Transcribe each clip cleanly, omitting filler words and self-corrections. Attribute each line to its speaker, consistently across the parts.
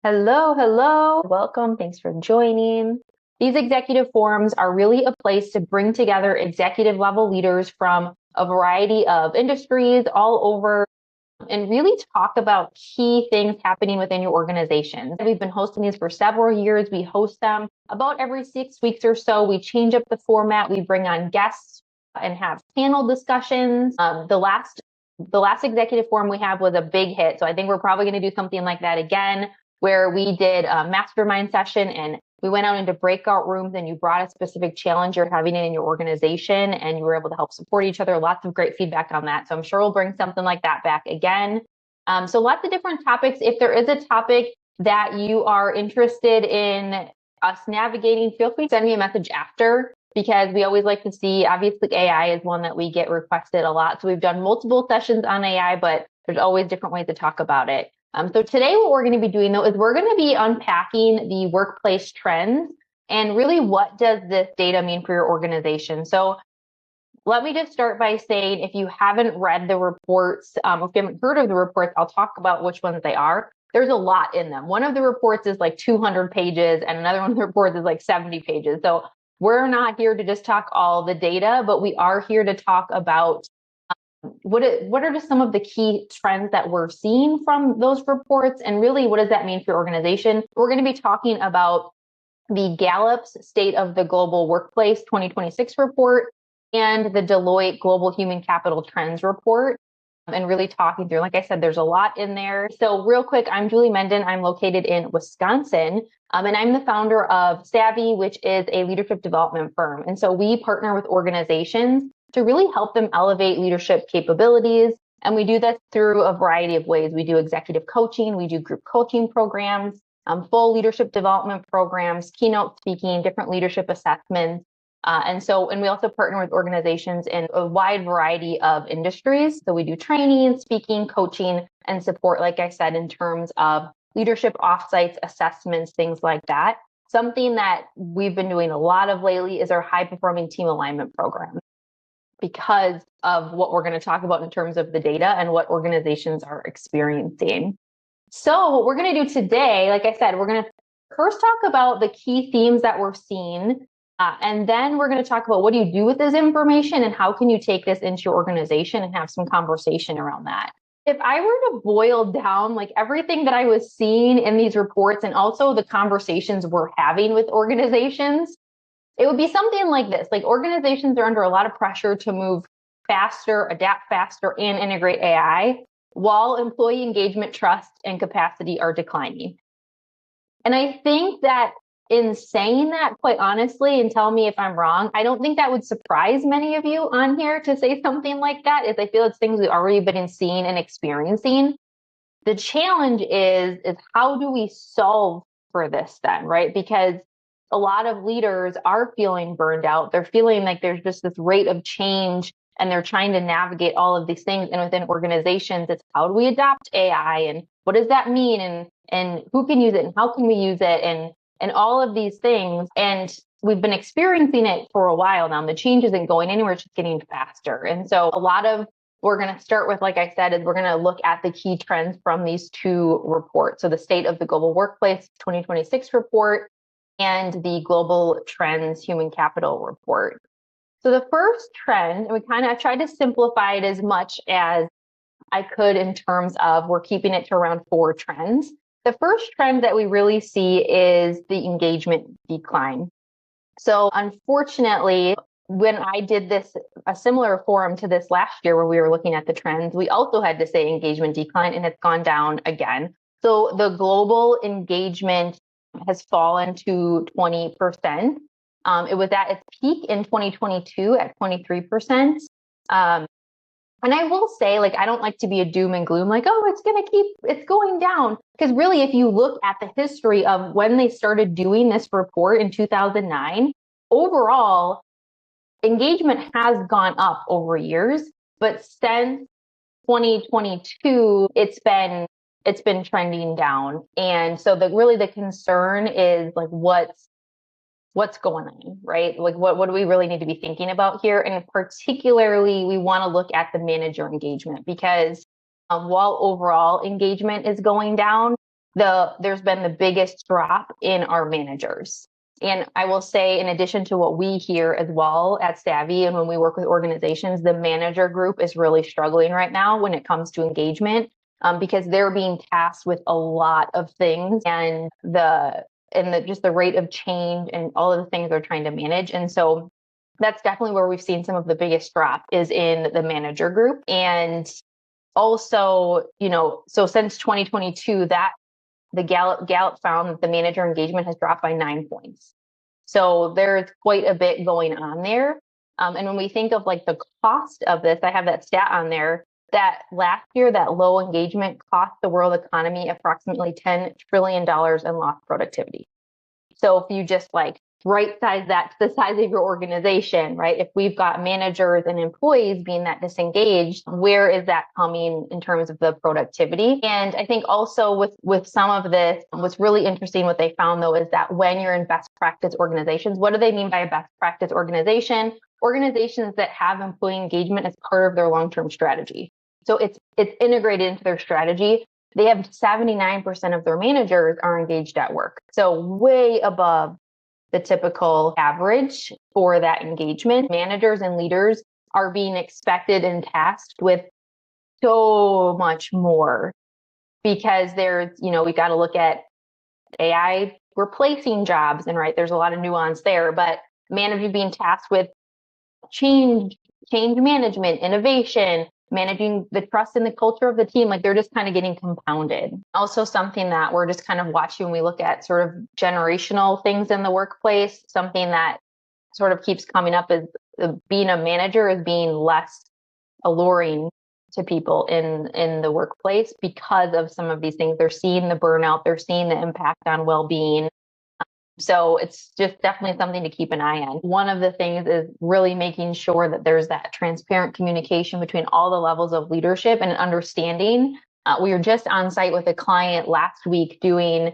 Speaker 1: Hello, hello. Welcome. Thanks for joining. These executive forums are really a place to bring together executive level leaders from a variety of industries all over and really talk about key things happening within your organization. We've been hosting these for several years. We host them about every 6 weeks or so. We change up the format. We bring on guests and have panel discussions. The last executive forum we had was a big hit. So I think we're probably going to do something like that again, where we did a mastermind session and we went out into breakout rooms and you brought a specific challenge you're having in your organization and you were able to help support each other. Lots of great feedback on that. So I'm sure we'll bring something like that back again. So lots of different topics. If there is a topic that you are interested in us navigating, feel free to send me a message after, because we always like to see, obviously AI is one that we get requested a lot. So we've done multiple sessions on AI, but there's always different ways to talk about it. So today what we're going to be doing though is we're going to be unpacking the workplace trends and really what does this data mean for your organization. So let me just start by saying, if you haven't read the reports, if you haven't heard of the reports, I'll talk about which ones they are. There's a lot in them. One of the reports is like 200 pages and another one of the reports is like 70 pages. So we're not here to just talk all the data, but we are here to talk about what are just some of the key trends that we're seeing from those reports, and really what does that mean for your organization? We're going to be talking about the Gallup's State of the Global Workplace 2026 report and the Deloitte Global Human Capital Trends report, and really talking through, like I said, there's a lot in there. So real quick, I'm Julie Menden. I'm located in Wisconsin, and I'm the founder of Savvy, which is a leadership development firm. And so we partner with organizations to really help them elevate leadership capabilities. And we do that through a variety of ways. We do executive coaching, we do group coaching programs, full leadership development programs, keynote speaking, different leadership assessments. And we also partner with organizations in a wide variety of industries. So we do training, speaking, coaching, and support, like I said, in terms of leadership offsites, assessments, things like that. Something that we've been doing a lot of lately is our high performing team alignment program, because of what we're going to talk about in terms of the data and what organizations are experiencing. So what we're going to do today, like I said, we're going to first talk about the key themes that we're seeing. And then we're going to talk about what do you do with this information and how can you take this into your organization and have some conversation around that. If I were to boil down like everything that I was seeing in these reports and also the conversations we're having with organizations, it would be something like this. Like, organizations are under a lot of pressure to move faster, adapt faster, and integrate AI, while employee engagement, trust, and capacity are declining. And I think that in saying that, quite honestly, and tell me if I'm wrong, I don't think that would surprise many of you on here to say something like that, is I feel it's things we've already been seeing and experiencing. The challenge is how do we solve for this then, right? Because a lot of leaders are feeling burned out. They're feeling like there's just this rate of change and they're trying to navigate all of these things. And within organizations, it's how do we adopt AI and what does that mean? And who can use it and how can we use it? And all of these things. And we've been experiencing it for a while now. The change isn't going anywhere, it's just getting faster. And so we're going to start with, like I said, is we're going to look at the key trends from these two reports. So the State of the Global Workplace 2026 report and the Global Trends Human Capital report. So the first trend, I tried to simplify it as much as I could in terms of we're keeping it to around 4 trends. The first trend that we really see is the engagement decline. So unfortunately, when I did a similar forum to this last year where we were looking at the trends, we also had to say engagement decline, and it's gone down again. So the global engagement has fallen to 20%. It was at its peak in 2022 at 23%. And I will say, like, I don't like to be a doom and gloom, like, oh, it's going down. Because really, if you look at the history of when they started doing this report in 2009, overall, engagement has gone up over years. But since 2022, it's been trending down. And so the concern is like, what's going on, right? Like, what do we really need to be thinking about here? And particularly, we want to look at the manager engagement, because while overall engagement is going down, there's been the biggest drop in our managers. And I will say, in addition to what we hear as well at Savvy and when we work with organizations, the manager group is really struggling right now when it comes to engagement, because they're being tasked with a lot of things, and just the rate of change and all of the things they're trying to manage. And so that's definitely where we've seen some of the biggest drop is in the manager group. And also, so since 2022, the Gallup found that the manager engagement has dropped by 9 points. So there's quite a bit going on there. And when we think of like the cost of this, I have that stat on there that last year, that low engagement cost the world economy approximately $10 trillion in lost productivity. So if you just like right size that to the size of your organization, right? If we've got managers and employees being that disengaged, where is that coming in terms of the productivity? And I think also with some of this, what's really interesting, what they found though, is that when you're in best practice organizations, what do they mean by a best practice organization? Organizations that have employee engagement as part of their long-term strategy. So it's integrated into their strategy. They have 79% of their managers are engaged at work. So way above the typical average for that engagement. Managers and leaders are being expected and tasked with so much more because we got to look at AI replacing jobs, and right, there's a lot of nuance there, but managers being tasked with change management, innovation, managing the trust and the culture of the team, like they're just kind of getting compounded. Also something that we're just kind of watching when we look at sort of generational things in the workplace, something that sort of keeps coming up is being a manager is being less alluring to people in the workplace because of some of these things. They're seeing the burnout, they're seeing the impact on well-being. So it's just definitely something to keep an eye on. One of the things is really making sure that there's that transparent communication between all the levels of leadership and understanding. We were just on site with a client last week doing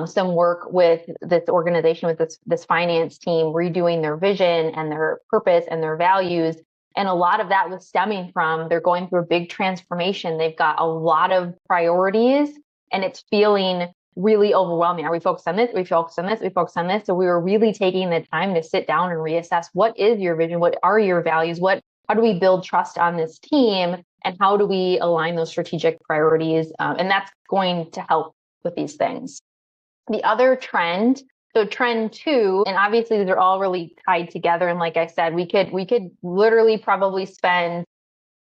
Speaker 1: some work with this organization, with this finance team, redoing their vision and their purpose and their values. And a lot of that was stemming from they're going through a big transformation. They've got a lot of priorities and it's feeling really overwhelming. Are we focused on this? We focus on this? We focus on this. So we were really taking the time to sit down and reassess what is your vision? What are your values? How do we build trust on this team? And how do we align those strategic priorities? And that's going to help with these things. The other trend, so trend 2, and obviously these are all really tied together. And like I said, we could literally probably spend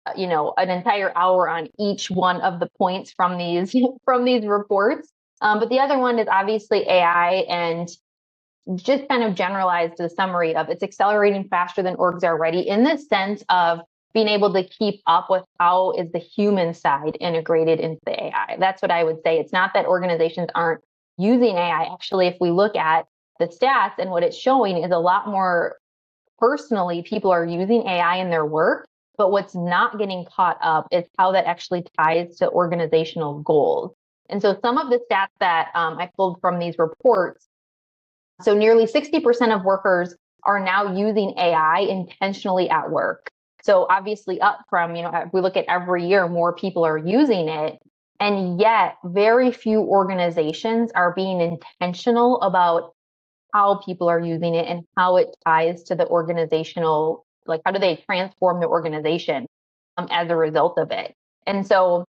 Speaker 1: an entire hour on each one of the points from these reports. But the other one is obviously AI, and just kind of generalized the summary of it's accelerating faster than orgs are ready in the sense of being able to keep up with how is the human side integrated into the AI. That's what I would say. It's not that organizations aren't using AI. Actually, if we look at the stats and what it's showing is a lot more personally, people are using AI in their work. But what's not getting caught up is how that actually ties to organizational goals. And so some of the stats that I pulled from these reports, so nearly 60% of workers are now using AI intentionally at work. So obviously up from, if we look at every year, more people are using it. And yet very few organizations are being intentional about how people are using it and how it ties to the organizational, like how do they transform the organization as a result of it. And so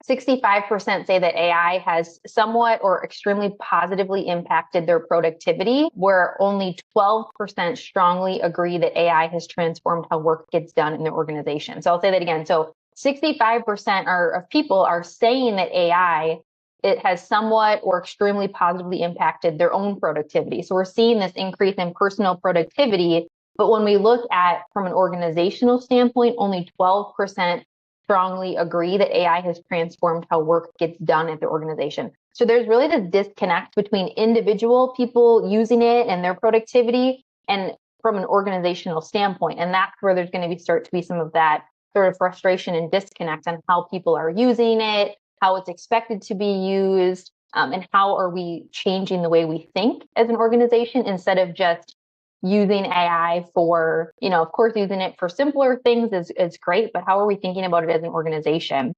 Speaker 1: 65% say that AI has somewhat or extremely positively impacted their productivity, where only 12% strongly agree that AI has transformed how work gets done in their organization. So I'll say that again. So 65% of people are saying that AI, it has somewhat or extremely positively impacted their own productivity. So we're seeing this increase in personal productivity. But when we look at from an organizational standpoint, only 12% strongly agree that AI has transformed how work gets done at the organization. So there's really this disconnect between individual people using it and their productivity and from an organizational standpoint. And that's where there's going to start to be some of that sort of frustration and disconnect on how people are using it, how it's expected to be used, and how are we changing the way we think as an organization instead of just using AI for, of course, using it for simpler things is great, but how are we thinking about it as an organization?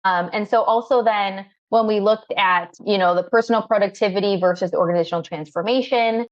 Speaker 1: And so also then when we looked at, the personal productivity versus organizational transformation,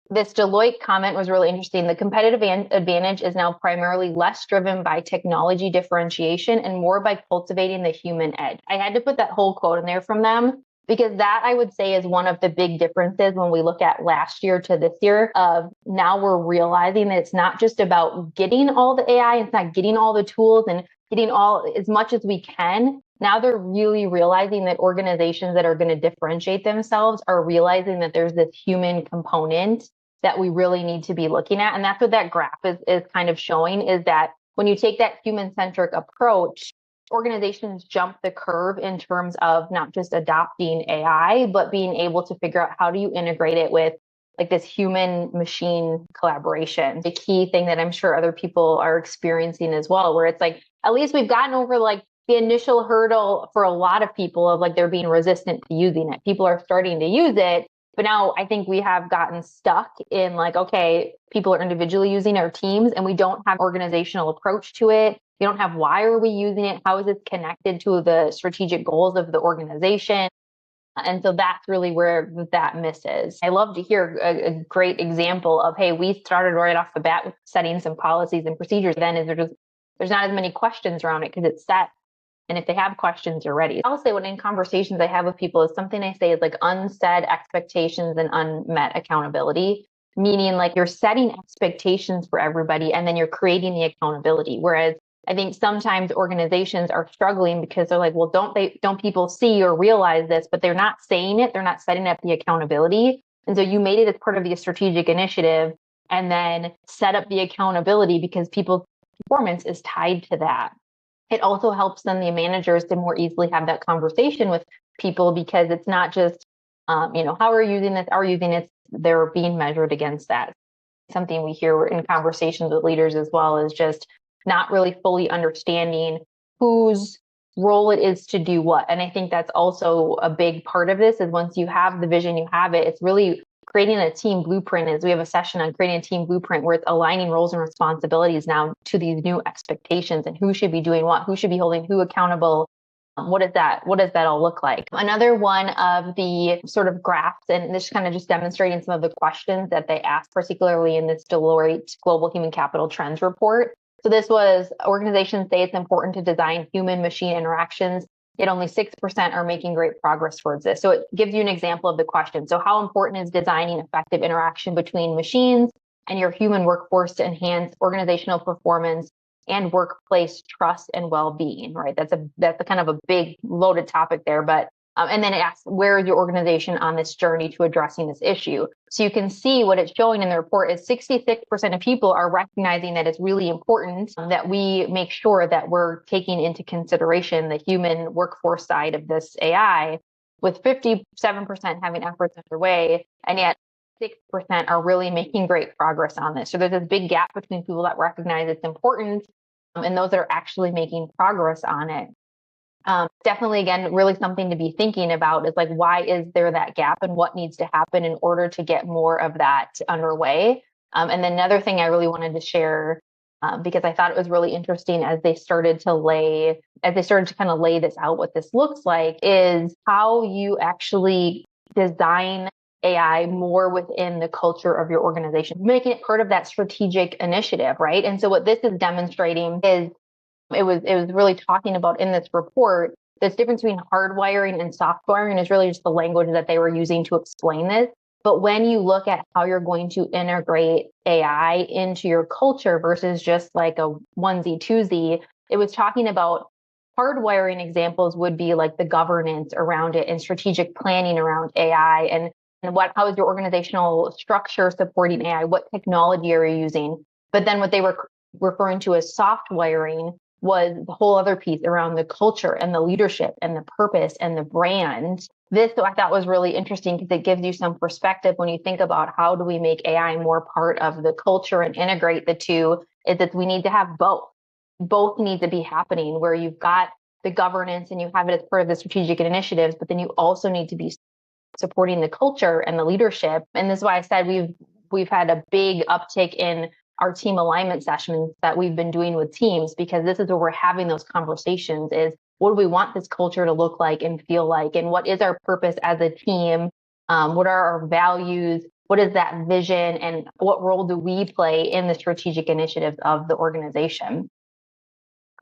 Speaker 1: this Deloitte comment was really interesting. The competitive advantage is now primarily less driven by technology differentiation and more by cultivating the human edge. I had to put that whole quote in there from them because that, I would say, is one of the big differences when we look at last year to this year. Of now we're realizing that it's not just about getting all the AI, it's not getting all the tools and getting all as much as we can. Now they're really realizing that organizations that are going to differentiate themselves are realizing that there's this human component that we really need to be looking at. And that's what that graph is kind of showing, is that when you take that human-centric approach, organizations jump the curve in terms of not just adopting AI, but being able to figure out how do you integrate it with like this human machine collaboration. The key thing that I'm sure other people are experiencing as well, where it's like, at least we've gotten over like the initial hurdle for a lot of people of like they're being resistant to using it. People are starting to use it. But now I think we have gotten stuck in like, okay, people are individually using our teams and we don't have organizational approach to it. We don't have why are we using it? How is it connected to the strategic goals of the organization? And so that's really where that misses. I love to hear a great example of, hey, we started right off the bat with setting some policies and procedures. Then there's not as many questions around it because it's set. And if they have questions, you're ready. I'll say when in conversations I have with people is something I say is like unsaid expectations and unmet accountability, meaning like you're setting expectations for everybody and then you're creating the accountability. Whereas I think sometimes organizations are struggling because they're like, well, don't people see or realize this, but they're not saying it. They're not setting up the accountability. And so you made it as part of the strategic initiative and then set up the accountability because people's performance is tied to that. It also helps then the managers to more easily have that conversation with people because it's not just, how are you using this? Are you using it? They're being measured against that. Something we hear in conversations with leaders as well is just not really fully understanding whose role it is to do what. And I think that's also a big part of this is once you have the vision, you have it, it's really creating a team blueprint. Is we have a session on creating a team blueprint where it's aligning roles and responsibilities now to these new expectations and who should be doing what, who should be holding who accountable. What does that all look like? Another one of the sort of graphs, and this kind of just demonstrating some of the questions that they asked, particularly in this Deloitte Global Human Capital Trends report. So this was organizations say it's important to design human machine interactions, yet only 6% are making great progress towards this. So it gives you an example of the question. So how important is designing effective interaction between machines and your human workforce to enhance organizational performance and workplace trust and well-being, right? That's a kind of a big loaded topic there, but and then it asks, where is your organization on this journey to addressing this issue? So you can see what it's showing in the report is 66% of people are recognizing that it's really important that we make sure that we're taking into consideration the human workforce side of this AI, with 57% having efforts underway, and yet 6% are really making great progress on this. So there's this big gap between people that recognize it's important and those that are actually making progress on it. Definitely, again, really something to be thinking about is like, why is there that gap and what needs to happen in order to get more of that underway? And then another thing I really wanted to share, because I thought it was really interesting as they started to kind of lay this out, what this looks like is how you actually design AI more within the culture of your organization, making it part of that strategic initiative, right? And so what this is demonstrating is it was really talking about in this report, this difference between hardwiring and softwiring is really just the language that they were using to explain this. But when you look at how you're going to integrate AI into your culture versus just like a onesie twosie, it was talking about hardwiring examples would be like the governance around it and strategic planning around AI and how is your organizational structure supporting AI? What technology are you using? But then what they were referring to as soft wiring was the whole other piece around the culture and the leadership and the purpose and the brand. This I thought was really interesting because it gives you some perspective when you think about how do we make AI more part of the culture and integrate the two, is that we need to have both. Both need to be happening where you've got the governance and you have it as part of the strategic initiatives, but then you also need to be supporting the culture and the leadership. And this is why I said we've had a big uptick in our team alignment sessions that we've been doing with teams, because this is where we're having those conversations is what do we want this culture to look like and feel like? And what is our purpose as a team? What are our values? What is that vision? And what role do we play in the strategic initiatives of the organization?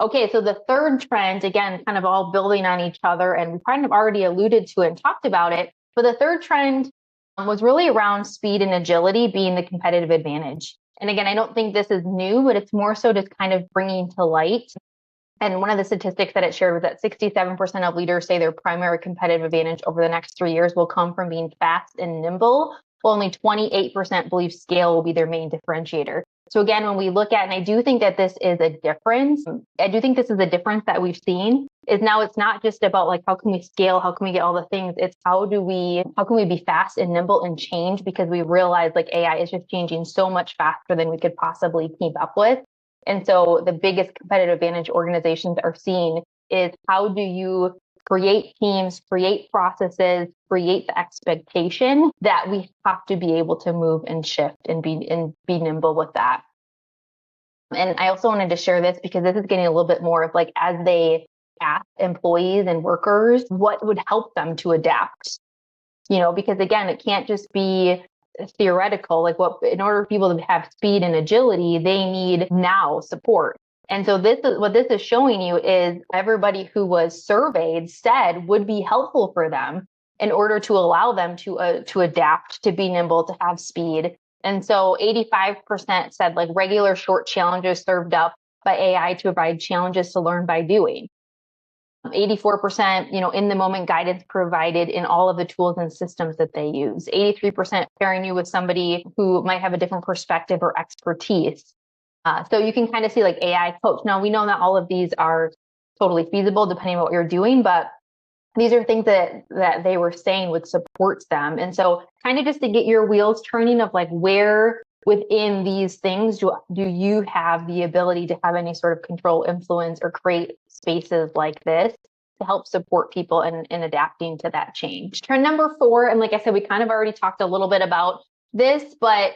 Speaker 1: Okay, so the third trend, again, kind of all building on each other, and we kind of already alluded to it and talked about it, but the third trend was really around speed and agility being the competitive advantage. And again, I don't think this is new, but it's more so just kind of bringing to light. And one of the statistics that it shared was that 67% of leaders say their primary competitive advantage over the next 3 years will come from being fast and nimble, while only 28% believe scale will be their main differentiator. So again, when we look at, and I do think that this is a difference, I do think this is a difference that we've seen, is now it's not just about like, how can we scale? How can we get all the things? It's how can we be fast and nimble and change? Because we realize like AI is just changing so much faster than we could possibly keep up with. And so the biggest competitive advantage organizations are seeing is how do you create teams, create processes, create the expectation that we have to be able to move and shift and be nimble with that. And I also wanted to share this because this is getting a little bit more of like, as they ask employees and workers, what would help them to adapt? Because again, it can't just be theoretical. Like in order for people to have speed and agility, they need now support. And so what this is showing you is everybody who was surveyed said would be helpful for them in order to allow them to adapt, to be nimble, to have speed. And so 85% said like regular short challenges served up by AI to provide challenges to learn by doing. 84%, in the moment guidance provided in all of the tools and systems that they use. 83% pairing you with somebody who might have a different perspective or expertise. So you can kind of see like AI coach. Now we know that all of these are totally feasible depending on what you're doing, but these are things that they were saying would support them. And so kind of just to get your wheels turning of like where within these things do you have the ability to have any sort of control, influence, or create spaces like this to help support people in adapting to that change. Trend number 4, and like I said, we kind of already talked a little bit about this, but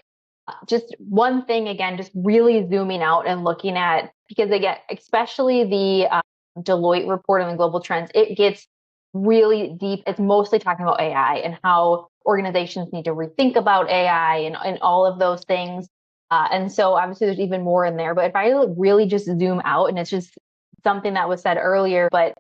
Speaker 1: just one thing, again, just really zooming out and looking at, because again, especially the Deloitte report on the global trends, it gets really deep. It's mostly talking about AI and how organizations need to rethink about AI and all of those things. And so obviously there's even more in there, but if I really just zoom out, and it's just something that was said earlier, but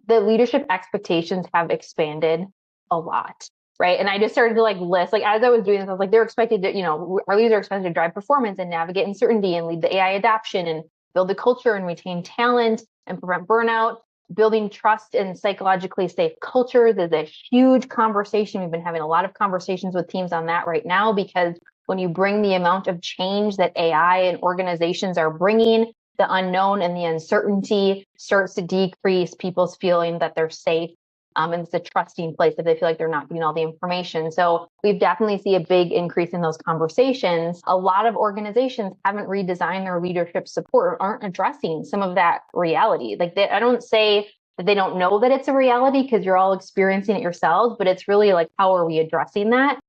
Speaker 1: the leadership expectations have expanded a lot. Right. And I just started to like list, like as I was doing this, I was like, they're expected to, our leaders are expected to drive performance and navigate uncertainty and lead the AI adoption and build the culture and retain talent and prevent burnout. Building trust and psychologically safe cultures is a huge conversation. We've been having a lot of conversations with teams on that right now, because when you bring the amount of change that AI and organizations are bringing, the unknown and the uncertainty starts to decrease people's feeling that they're safe. And it's a trusting place if they feel like they're not getting all the information. So we've definitely see a big increase in those conversations. A lot of organizations haven't redesigned their leadership support or aren't addressing some of that reality. Like I don't say that they don't know that it's a reality because you're all experiencing it yourselves, but it's really like, how are we addressing that?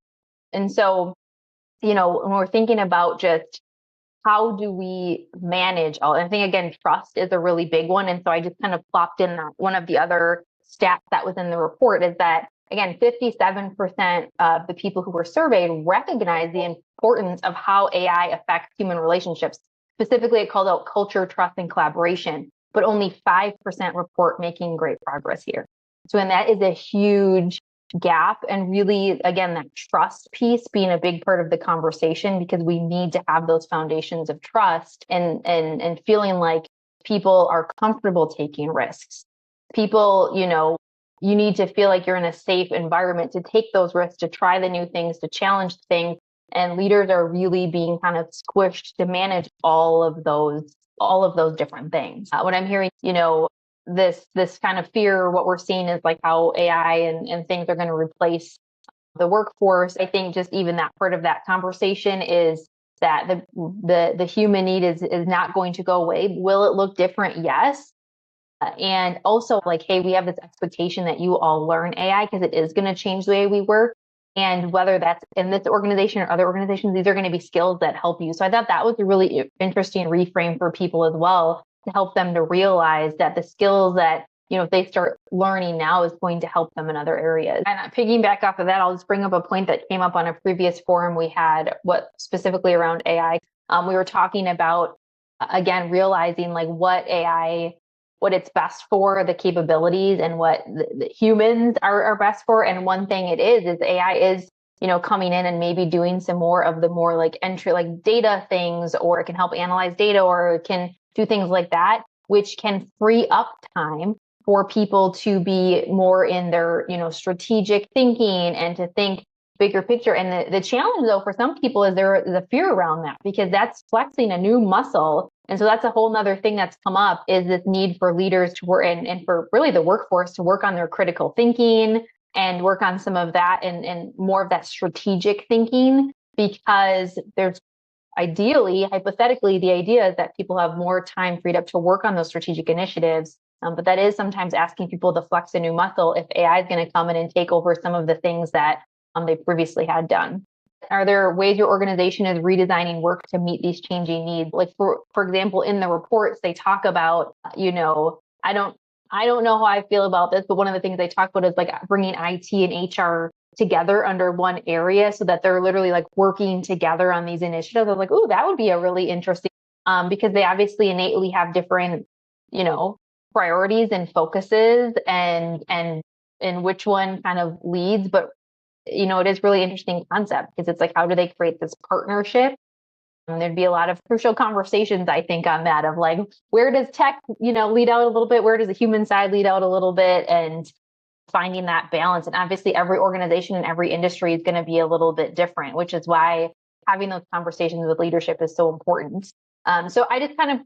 Speaker 1: And so, when we're thinking about just how do we manage all, I think again, trust is a really big one. And so I just kind of plopped in that one of the other stats that was in the report is that, again, 57% of the people who were surveyed recognize the importance of how AI affects human relationships. Specifically, it called out culture, trust, and collaboration, but only 5% report making great progress here. So, and that is a huge gap. And really, again, that trust piece being a big part of the conversation, because we need to have those foundations of trust and feeling like people are comfortable taking risks. People, you need to feel like you're in a safe environment to take those risks, to try the new things, to challenge things. And leaders are really being kind of squished to manage all of those different things. When I'm hearing, this kind of fear, what we're seeing is like how AI and things are going to replace the workforce. I think just even that part of that conversation is that the human need is not going to go away. Will it look different? Yes. And also like, hey, we have this expectation that you all learn AI because it is going to change the way we work. And whether that's in this organization or other organizations, these are going to be skills that help you. So I thought that was a really interesting reframe for people as well, to help them to realize that the skills that if they start learning now is going to help them in other areas. And piggyback off of that, I'll just bring up a point that came up on a previous forum we had, what specifically around AI. We were talking about, again, realizing like what it's best for, the capabilities, and what the humans are best for. And one thing it is AI is, coming in and maybe doing some more of the more like entry, like data things, or it can help analyze data, or it can do things like that, which can free up time for people to be more in their, strategic thinking and to think bigger picture. And the challenge though, for some people is there the fear around that, because that's flexing a new muscle. And so that's a whole nother thing that's come up, is this need for leaders to work and for really the workforce to work on their critical thinking and work on some of that and more of that strategic thinking, because there's ideally, hypothetically, the idea is that people have more time freed up to work on those strategic initiatives. But that is sometimes asking people to flex a new muscle if AI is going to come in and take over some of the things that they previously had done. Are there ways your organization is redesigning work to meet these changing needs? Like for example, in the reports, they talk about, I don't know how I feel about this, but one of the things they talk about is like bringing IT and HR together under one area so that they're literally like working together on these initiatives. I'm like, oh, that would be a really interesting, because they obviously innately have different, priorities and focuses and which one kind of leads. But, it is really interesting concept, because it's like, how do they create this partnership? And there'd be a lot of crucial conversations, I think, on that, of like, where does tech, lead out a little bit? Where does the human side lead out a little bit? And finding that balance. And obviously every organization and every industry is going to be a little bit different, which is why having those conversations with leadership is so important. So I just kind of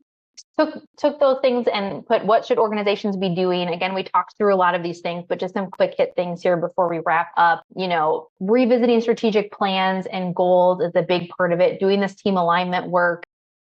Speaker 1: took those things and put, what should organizations be doing? Again, we talked through a lot of these things, but just some quick hit things here before we wrap up. Revisiting strategic plans and goals is a big part of it. Doing this team alignment work.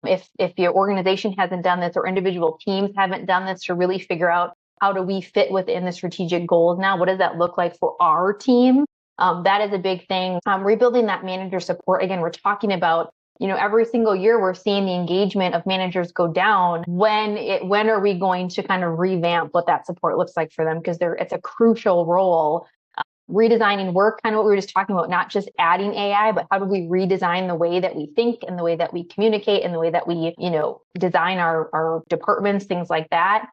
Speaker 1: If your organization hasn't done this, or individual teams haven't done this, to really figure out, how do we fit within the strategic goals now? What does that look like for our team? That is a big thing. Rebuilding that manager support. Again, we're talking about, every single year we're seeing the engagement of managers go down. When are we going to kind of revamp what that support looks like for them? Because it's a crucial role. Redesigning work, kind of what we were just talking about, not just adding AI, but how do we redesign the way that we think and the way that we communicate and the way that we, design our departments, things like that.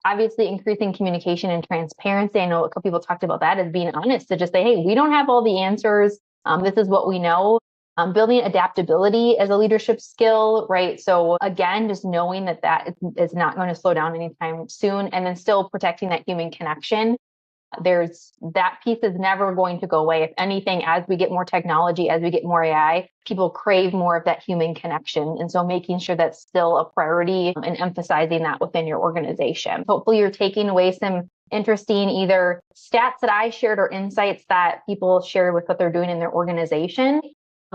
Speaker 1: Obviously, increasing communication and transparency. I know a couple people talked about that, as being honest, to just say, hey, we don't have all the answers. This is what we know. Building adaptability as a leadership skill, right? So again, just knowing that is not going to slow down anytime soon, and then still protecting that human connection. That piece is never going to go away. If anything, as we get more technology, as we get more AI, people crave more of that human connection. And so making sure that's still a priority and emphasizing that within your organization. Hopefully you're taking away some interesting either stats that I shared or insights that people shared with what they're doing in their organization.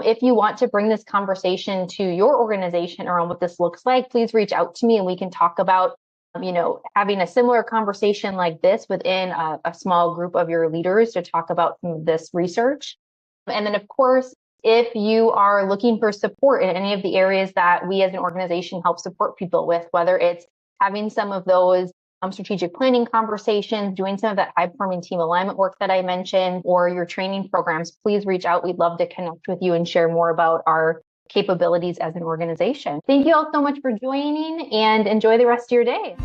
Speaker 1: If you want to bring this conversation to your organization around what this looks like, please reach out to me and we can talk about having a similar conversation like this within a small group of your leaders to talk about some of this research. And then, of course, if you are looking for support in any of the areas that we as an organization help support people with, whether it's having some of those strategic planning conversations, doing some of that high-performing team alignment work that I mentioned, or your training programs, please reach out. We'd love to connect with you and share more about our capabilities as an organization. Thank you all so much for joining, and enjoy the rest of your day.